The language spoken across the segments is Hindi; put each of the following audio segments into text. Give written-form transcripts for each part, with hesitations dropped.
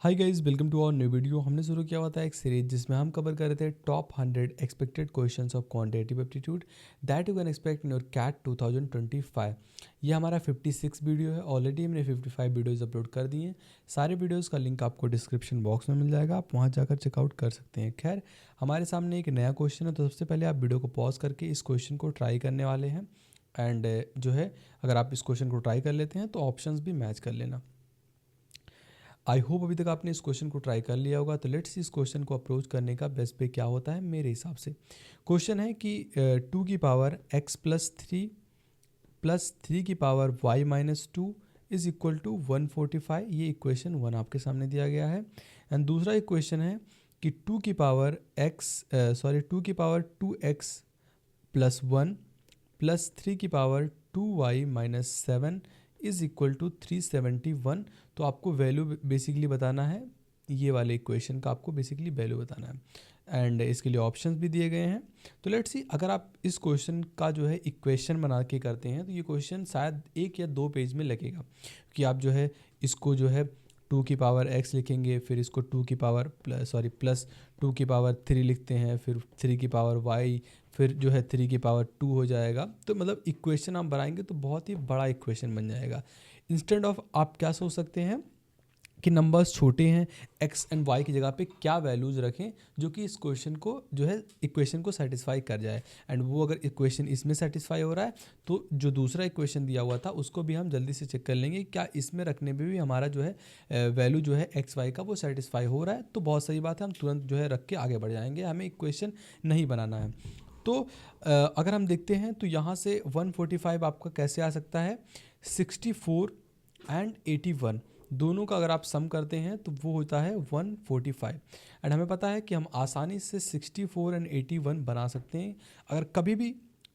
Hi guys, welcome to our new video. हमने शुरू किया हुआ था एक सीरीज जिसमें हम कवर कर रहे थे top 100 expected questions of quantitative aptitude that you can expect in your CAT 2025। ये हमारा 56 वीडियो है। ऑलरेडी हमने 55 वीडियोस अपलोड कर दिए हैं। सारे वीडियोस का लिंक आपको डिस्क्रिप्शन बॉक्स में मिल जाएगा, आप वहाँ जाकर चेकआउट कर सकते हैं। खैर, हमारे सामने एक नया क्वेश्चन है, तो सबसे पहले आप वीडियो को पॉज करके इस क्वेश्चन को ट्राई करने वाले हैं। एंड जो है, अगर आप इस क्वेश्चन को ट्राई कर लेते हैं तो ऑप्शंस भी मैच कर लेना। आई होप अभी तक आपने इस क्वेश्चन को ट्राई कर लिया होगा। तो लेट्स इस क्वेश्चन को अप्रोच करने का बेस्ट वे क्या होता है मेरे हिसाब से। क्वेश्चन है कि 2 की पावर x प्लस थ्री की power y-2 is equal to 145। ये इक्वेशन 1 आपके सामने दिया गया है। एंड दूसरा इक्वेशन है कि 2 की पावर 2x प्लस 1 प्लस 3 की power 2y-7 is equal to 371। तो आपको वैल्यू बेसिकली बताना है, ये वाले इक्वेशन का आपको बेसिकली वैल्यू बताना है। एंड इसके लिए ऑप्शंस भी दिए गए हैं। तो लेट्स सी, अगर आप इस क्वेश्चन का जो है इक्वेशन बना के करते हैं तो ये क्वेश्चन शायद 1 या 2 पेज में लगेगा। कि आप जो है इसको जो है 2 की पावर x लिखेंगे, फिर इसको 2 की पावर प्लस 2 की पावर 3 लिखते हैं, फिर 3 की पावर y, फिर जो है 3 की पावर 2 हो जाएगा। तो मतलब इक्वेशन आप बनाएंगे तो बहुत ही बड़ा इक्वेशन बन जाएगा। इंस्टेड ऑफ आप क्या सोच सकते हैं कि नंबर्स छोटे हैं, x एंड y की जगह पे क्या वैल्यूज़ रखें जो कि इस क्वेश्चन को जो है इक्वेशन को सेटिस्फाई कर जाए। एंड वो अगर इक्वेशन इसमें सेटिस्फाई हो रहा है तो जो दूसरा इक्वेशन दिया हुआ था उसको भी हम जल्दी से चेक कर लेंगे क्या इसमें रखने पे भी हमारा जो है वैल्यू जो है एक्स वाई का वो सेटिस्फाई हो रहा है। तो बहुत सही बात है, हम तुरंत जो है रख के आगे बढ़ जाएंगे, हमें इक्वेशन नहीं बनाना है। तो अगर हम देखते हैं तो यहाँ से 145 आपका कैसे आ सकता है, 64 एंड 81 दोनों का अगर आप सम करते हैं तो वो होता है 145। एंड हमें पता है कि हम आसानी से 64 एंड 81 बना सकते हैं। अगर कभी भी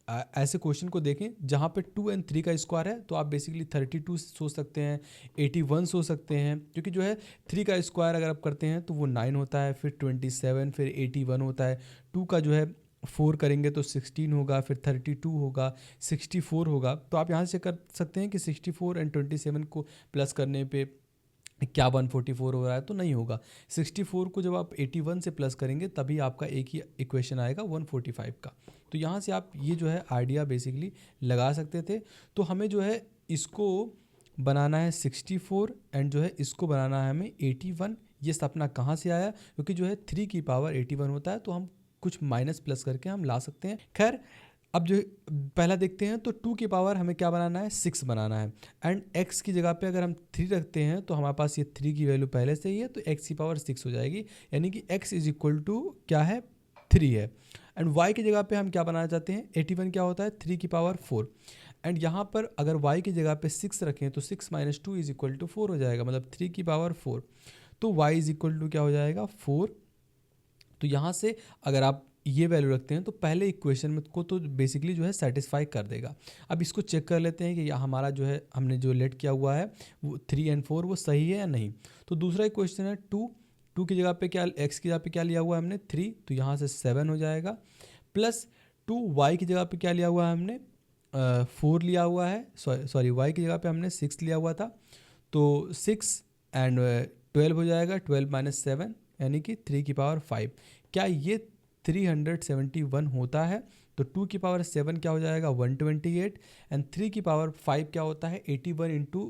ऐसे क्वेश्चन को देखें जहाँ पे 2 एंड 3 का स्क्वायर है तो आप बेसिकली 32 सोच सकते हैं, 81 सोच सकते हैं, क्योंकि जो है 3 का स्क्वायर अगर आप करते हैं तो वो 9 होता है, फिर 27, फिर 81 होता है। 2 का जो है 4 करेंगे तो 16 होगा, फिर 32 होगा, 64 होगा। तो आप यहाँ से कर सकते हैं कि 64 एंड 27 को प्लस करने पे क्या 144 हो रहा है, तो नहीं होगा। 64 को जब आप 81 से प्लस करेंगे तभी आपका एक ही इक्वेशन आएगा 145 का। तो यहाँ से आप ये जो है आइडिया बेसिकली लगा सकते थे। तो हमें जो है इसको बनाना है 64 एंड जो है इसको बनाना है हमें 81। ये सपना कहाँ से आया, क्योंकि जो है 3 की पावर 81 होता है तो हम कुछ माइनस प्लस करके हम ला सकते हैं। खैर, अब जो पहला देखते हैं तो 2 की पावर हमें क्या बनाना है, 6 बनाना है। एंड x की जगह पे अगर हम 3 रखते हैं तो हमारे पास ये 3 की वैल्यू पहले से ही है, तो x की पावर 6 हो जाएगी, यानी कि x इज इक्वल टू क्या है, 3 है। एंड y की जगह पे हम क्या बनाना चाहते हैं, 81 क्या होता है, 3 की पावर 4। एंड यहाँ पर अगर y की जगह पे 6 रखें तो 6 माइनस 2 इज इक्वल टू 4 हो जाएगा, मतलब 3 की पावर 4। तो y इज इक्वल टू क्या हो जाएगा, 4। तो यहाँ से अगर आप ये वैल्यू रखते हैं तो पहले इक्वेशन में को तो बेसिकली जो है सेटिस्फाई कर देगा। अब इसको चेक कर लेते हैं कि यह हमारा जो है हमने जो लेट किया हुआ है वो 3 एंड 4 वो सही है या नहीं। तो दूसरा इक्वेशन है 2 की जगह पे क्या, x की जगह पे क्या लिया हुआ है हमने 3, तो यहाँ से 7 हो जाएगा। प्लस 2 y की जगह पे क्या लिया हुआ है हमने 4 लिया हुआ है, सॉरी y की जगह पे हमने 6 लिया हुआ था, तो 6 एंड 12 हो जाएगा, 12 माइनस 7 यानी कि 3 की पावर 5। क्या ये 371 होता है? तो 2 की पावर 7 क्या हो जाएगा, 128। एंड 3 की पावर 5 क्या होता है, 81 इंटू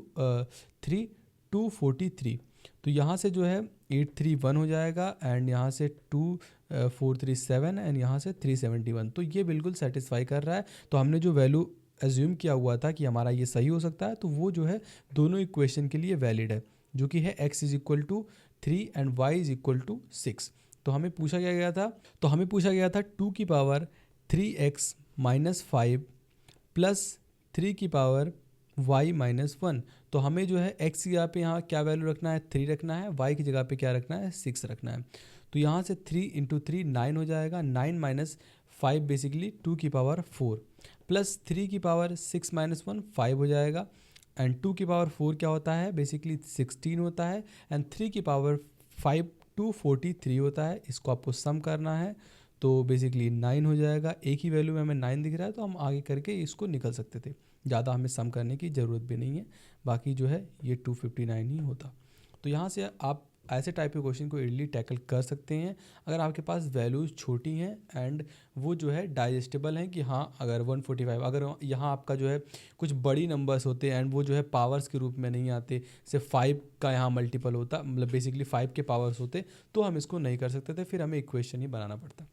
3, 243। तो यहाँ से जो है 831 हो जाएगा, एंड यहाँ से 2437 एंड यहाँ से 371। तो ये बिल्कुल सेटिस्फाई कर रहा है। तो हमने जो वैल्यू एज्यूम किया हुआ था कि हमारा ये सही हो सकता है, तो वो जो है दोनों इक्वेशन के लिए वैलिड है, जो कि है x is equal to 3 and y is equal to 6। तो हमें पूछा गया था 2 की पावर 3x माइनस 5 प्लस 3 की पावर y माइनस 1। तो हमें जो है x की जगह पे यहाँ क्या वैल्यू रखना है, 3 रखना है, y की जगह पे क्या रखना है, 6 रखना है। तो यहाँ से 3 इंटू 3 9 हो जाएगा, 9 माइनस 5 बेसिकली 2 की पावर 4, प्लस 3 की पावर 6 माइनस 1 5 हो जाएगा। एंड 2 की पावर 4 क्या होता है, बेसिकली 16 होता है। एंड 3 की पावर 5 243 होता है। इसको आपको सम करना है तो बेसिकली 9 हो जाएगा। एक ही वैल्यू में हमें 9 दिख रहा है तो हम आगे करके इसको निकल सकते थे, ज़्यादा हमें सम करने की ज़रूरत भी नहीं है। बाकी जो है ये 259 ही होता। तो यहाँ से आप ऐसे टाइप के क्वेश्चन को इजीली टैकल कर सकते हैं अगर आपके पास वैल्यूज़ छोटी हैं एंड वो जो है डाइजेस्टेबल हैं कि हाँ अगर 145 अगर यहाँ आपका जो है कुछ बड़ी नंबर्स होते हैं एंड वो जो है पावर्स के रूप में नहीं आते, सिर्फ 5 का यहाँ मल्टीपल होता, मतलब बेसिकली 5 के पावर्स होते, तो हम इसको नहीं कर सकते थे, फिर हमें इक्वेशन ही बनाना पड़ता।